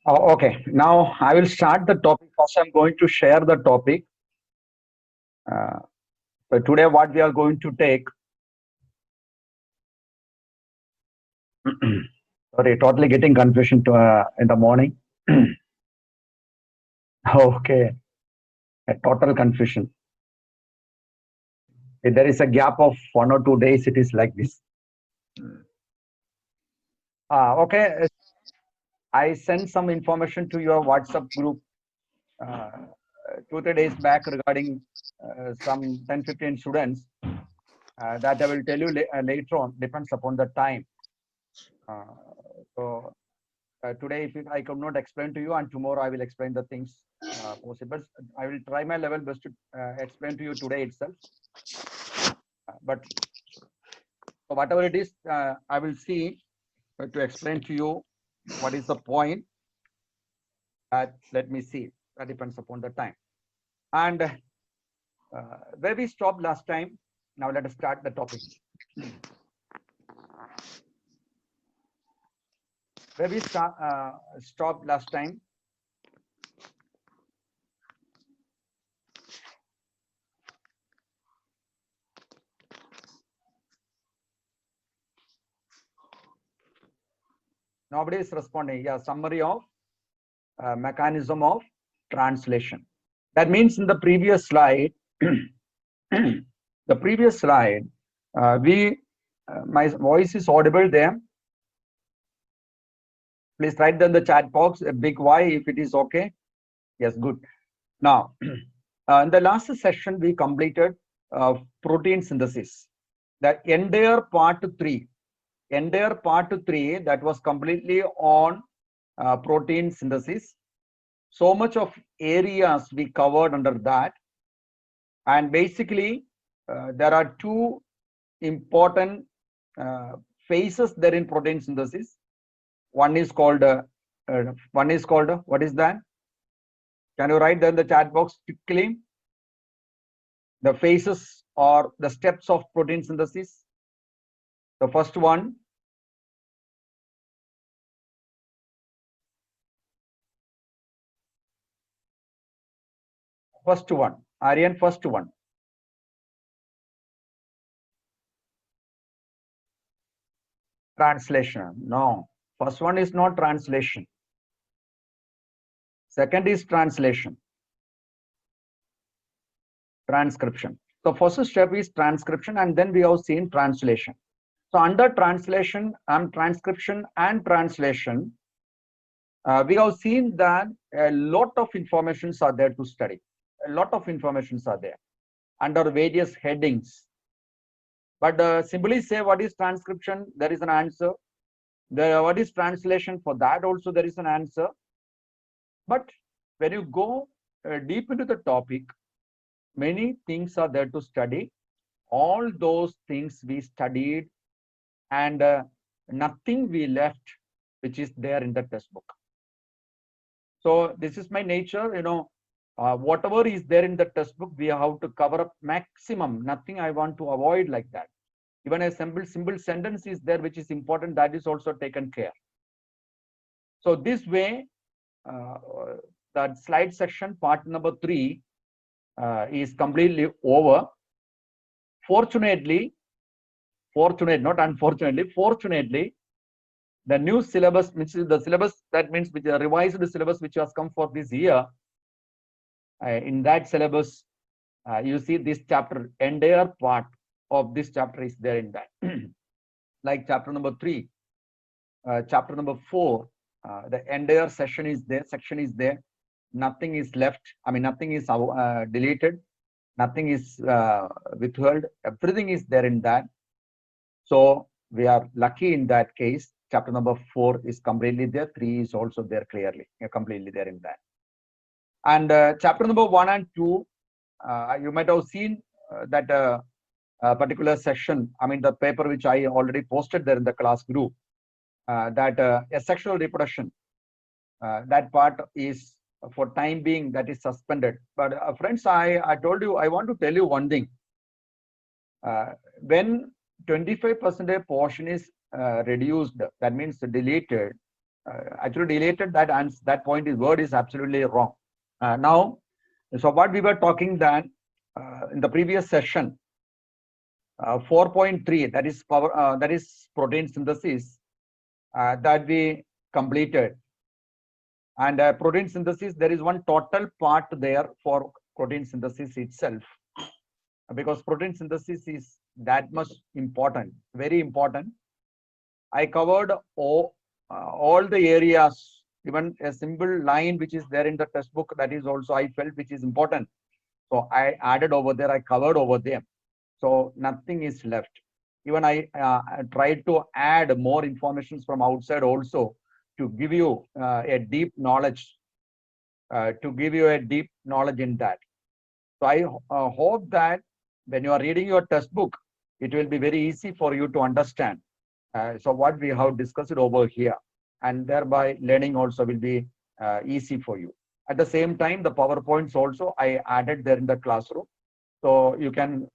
Okay, now I will start the topic. First, I'm going to share the topic. Uh, so today, what we are going to take. Sorry, totally getting confusion in the morning. Okay, a total confusion. If there is a gap of 1 or 2 days, it is like this. Okay, I sent some information to your WhatsApp group uh, 2 3 days back regarding some 10 15 students that I will tell you later on. Depends upon the time. Uh, so today, if I could not explain to you, and tomorrow I will explain the things possible. I will try my level best to explain to you today itself. But whatever it is, I will see to explain to you what is the point. Let me see. That depends upon the time. And where we stopped last time. Now let us start the topic. Where we stopped last time. Nobody is responding. Yeah, summary of mechanism of translation. That means in the previous slide, my voice is audible there. Please write down the chat box a big Y if it is okay. Yes, good. Now, in the last session, we completed protein synthesis. The entire part three, that was completely on protein synthesis. So much of areas we covered under that. And basically, there are two important phases there in protein synthesis. One is called what is that? Can you write down the chat box quickly? The phases or the steps of protein synthesis. The first one. Aryan, first one. Translation. No, first one is not translation. Second is translation. Transcription. So first step is transcription, and then we have seen translation. So under translation and transcription and translation, we have seen that a lot of informations are there to study. A lot of informations are there under various headings. But simply say what is transcription, there is an answer. What is translation, for that also there is an answer. But when you go deep into the topic, many things are there to study. All those things we studied, and nothing we left which is there in the textbook. So this is my nature, whatever is there in the textbook, we have to cover up maximum. Nothing I want to avoid like that. Even a simple sentence is there which is important, that is also taken care. So this way, that slide section, part number 3, is completely over. Fortunately, not unfortunately, fortunately, the new syllabus, which is the syllabus, that means with the revised syllabus which has come for this year, in that syllabus, you see this chapter, entire part of this chapter is there in that. Like chapter number 3, chapter number 4, the entire section is there. Nothing is left. I mean, nothing is deleted. Nothing is withheld. Everything is there in that. So we are lucky in that case. Chapter number 4 is completely there. 3 is also there clearly, completely there in that. And chapter number 1 and 2, you might have seen that particular section. I mean, the paper which I already posted there in the class group. That asexual reproduction. That part is for time being that is suspended. But friends, I told you, I want to tell you one thing. When 25% portion is reduced, that means deleted, actually deleted that, and that point is word is absolutely wrong. Now, so what we were talking that in the previous session, 4.3, that is power, that is protein synthesis, that we completed. And protein synthesis, there is one total part there for protein synthesis itself, because protein synthesis is that much important, very important. I covered all the areas, even a simple line which is there in the textbook, that is also I felt which is important. So I added over there, I covered over there. So nothing is left. Even I tried to add more information from outside also to give you a deep knowledge, in that. So I hope that when you are reading your textbook, it will be very easy for you to understand. So what we have discussed over here, and thereby learning also will be easy for you. At the same time, the PowerPoints also I added there in the classroom. So you can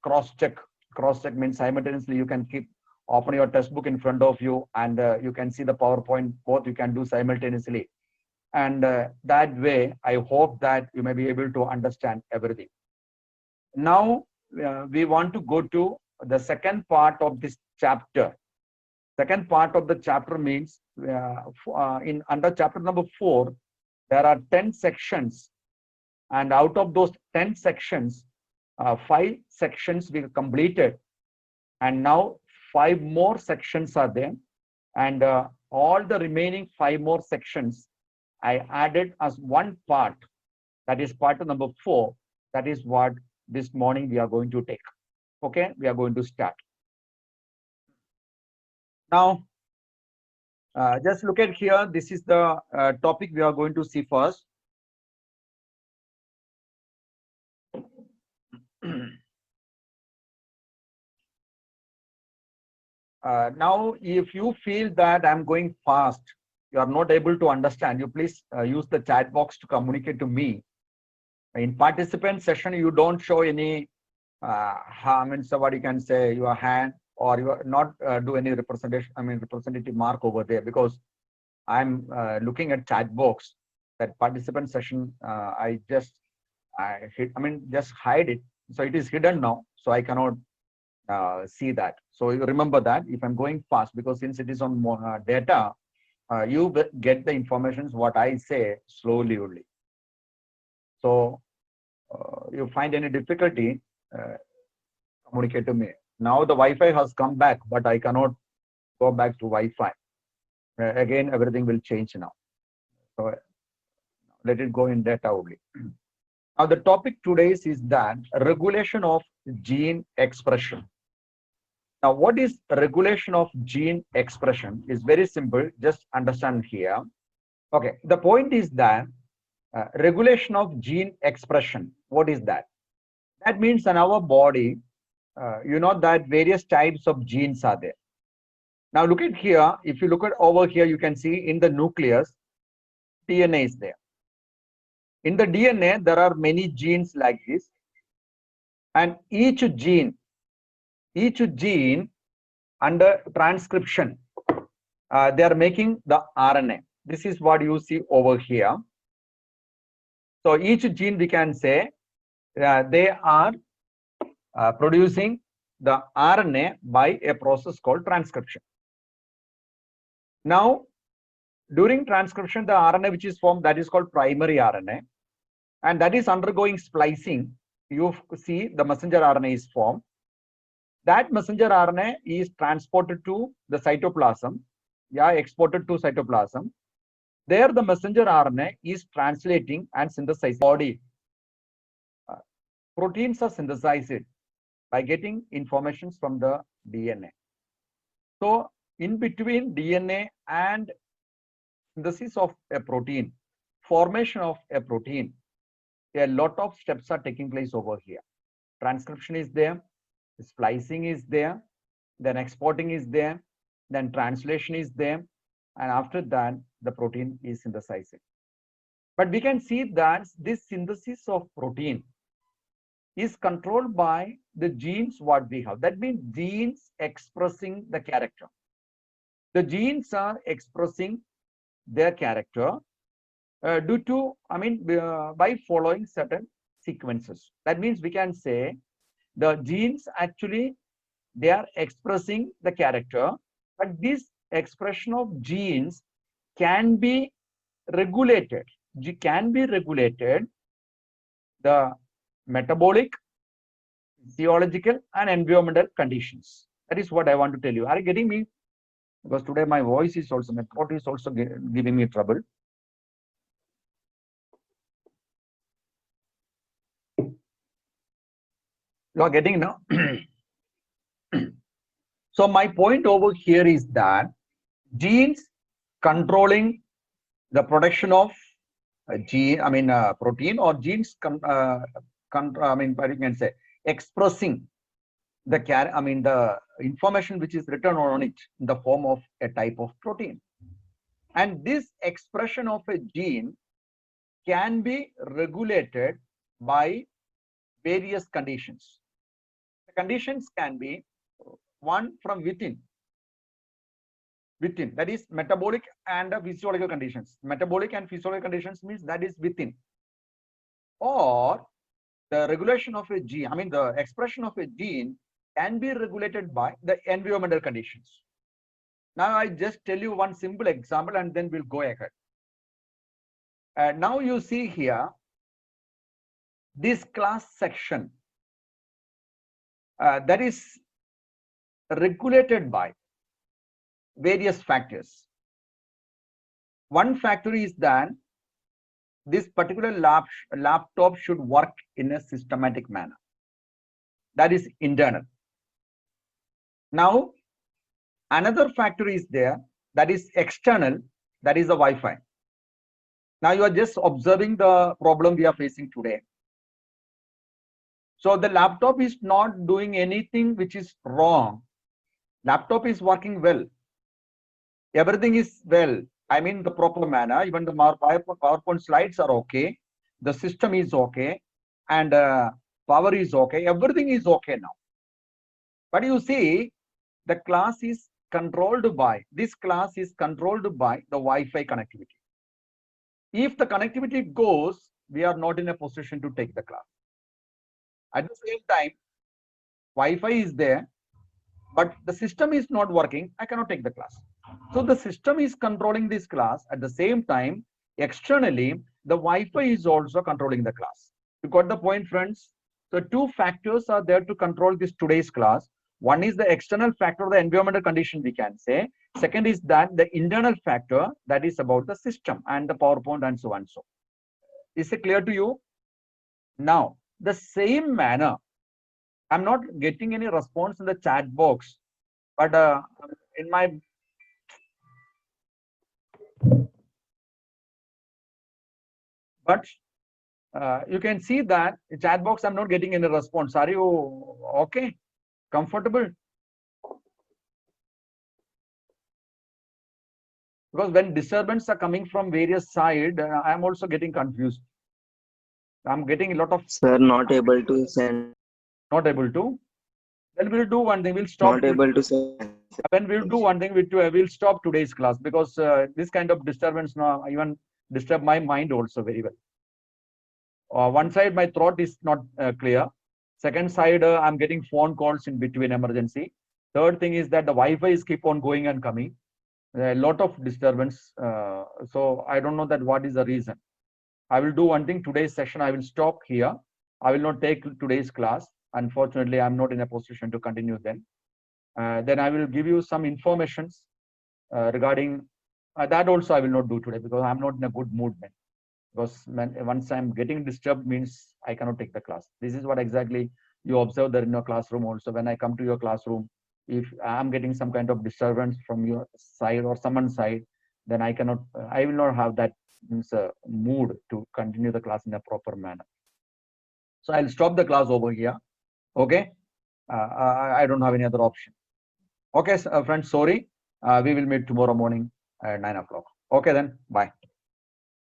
cross-check. Cross-check means simultaneously you can keep open your textbook in front of you, and you can see the PowerPoint, both you can do simultaneously. And that way, I hope that you may be able to understand everything. Now, we want to go to the second part of this chapter. Second part of the chapter means in under chapter number 4, there are 10 sections, and out of those 10 sections, 5 sections we completed, and now 5 more sections are there, and all the remaining 5 more sections I added as one part, that is part number 4. That is what this morning we are going to take. Okay, we are going to start. Now, just look at here. This is the topic we are going to see first. Now, if you feel that I'm going fast, you are not able to understand, you please use the chat box to communicate to me. In participant session, you don't show any, so what you can say, your hand, or you are not do any representation, representative mark over there, because I'm looking at chat box. That participant session, just hide it. So it is hidden now, so I cannot see that. So you remember that if I'm going fast, because since it is on data, you get the information what I say slowly only. So you find any difficulty, communicate to me. Now the Wi-Fi has come back, but I cannot go back to Wi-Fi. Again, everything will change now. So let it go in data only. Now the topic today is that regulation of gene expression. Now, what is regulation of gene expression is very simple. Just understand here. Okay, the point is that regulation of gene expression. What is that? That means in our body, you know that various types of genes are there. Now look at here. If you look at over here, you can see in the nucleus, DNA is there. In the DNA, there are many genes like this, and each gene under transcription, they are making the RNA. This is what you see over here. So each gene, we can say, they are producing the RNA by a process called transcription. Now, during transcription, the RNA which is formed, that is called primary RNA, and that is undergoing splicing. You see the messenger RNA is formed. That messenger RNA is transported to the cytoplasm, exported to cytoplasm. There, the messenger RNA is translating and synthesizing body. Proteins are synthesized by getting information from the DNA. So, in between DNA and synthesis of a protein, formation of a protein, a lot of steps are taking place over here. Transcription is there, splicing is there, then exporting is there, then translation is there, and after that, the protein is synthesized. But we can see that this synthesis of protein is controlled by the genes what we have. That means genes expressing the character. The genes are expressing their character due to, by following certain sequences. That means we can say the genes actually, they are expressing the character, but this expression of genes can be regulated. Can be regulated the metabolic, physiological, and environmental conditions. That is what I want to tell you. Are you getting me? Because today my voice is also, my throat is also giving me trouble. You are getting now? So my point over here is that genes controlling the production of protein, or genes you can say expressing the the information which is written on it in the form of a type of protein. And this expression of a gene can be regulated by various conditions. The conditions can be one from within, that is metabolic and physiological conditions. Metabolic and physiological conditions means that is within, or the regulation of a gene, the expression of a gene can be regulated by the environmental conditions. Now I just tell you one simple example and then we'll go ahead. Now you see here this class section that is regulated by various factors. One factor is that this particular laptop should work in a systematic manner. That is internal. Now, another factor is there, that is external, that is the Wi-Fi. Now you are just observing the problem we are facing today. So the laptop is not doing anything which is wrong. Laptop is working well. Everything is well. The proper manner. Even the PowerPoint slides are okay. The system is okay. And power is okay. Everything is okay now. But you see, the class is controlled by, this class is controlled by the Wi-Fi connectivity. If the connectivity goes, we are not in a position to take the class. At the same time, Wi-Fi is there, but the system is not working, I cannot take the class. So the system is controlling this class. At the same time, externally, the Wi-Fi is also controlling the class. You got the point, friends? So two factors are there to control this today's class. One is the external factor, the environmental condition, we can say. Second is that the internal factor, that is about the system and the PowerPoint and so on. So is it clear to you? Now, the same manner, I'm not getting any response in the chat box, but in my you can see that in chat box I'm not getting any response. Are you okay? Comfortable? Because when disturbance are coming from various sides, I am also getting confused. I'm getting a lot of. Sir, not able to send. Not able to. Then we'll do one thing. We'll stop. Not able to send. Then we'll do one thing. We'll stop today's class because this kind of disturbance now even disturb my mind also very well. One side my throat is not clear. Second side I'm getting phone calls in between emergency. Third thing is that the Wi-Fi is keep on going and coming. A lot of disturbance. So I don't know that what is the reason. I will do one thing. Today's session I will stop here. I will not take today's class. Unfortunately, I'm not in a position to continue then. Then I will give you some informations regarding that also I will not do today because I'm not in a good mood then. Because once I'm getting disturbed means I cannot take the class. This is what exactly you observe there in your classroom also. When I come to your classroom, if I'm getting some kind of disturbance from your side or someone's side, then I cannot, I will not have that mood to continue the class in a proper manner. So I'll stop the class over here. Okay. I don't have any other option. Okay, friends, sorry. We will meet tomorrow morning at 9 o'clock. Okay, then. Bye.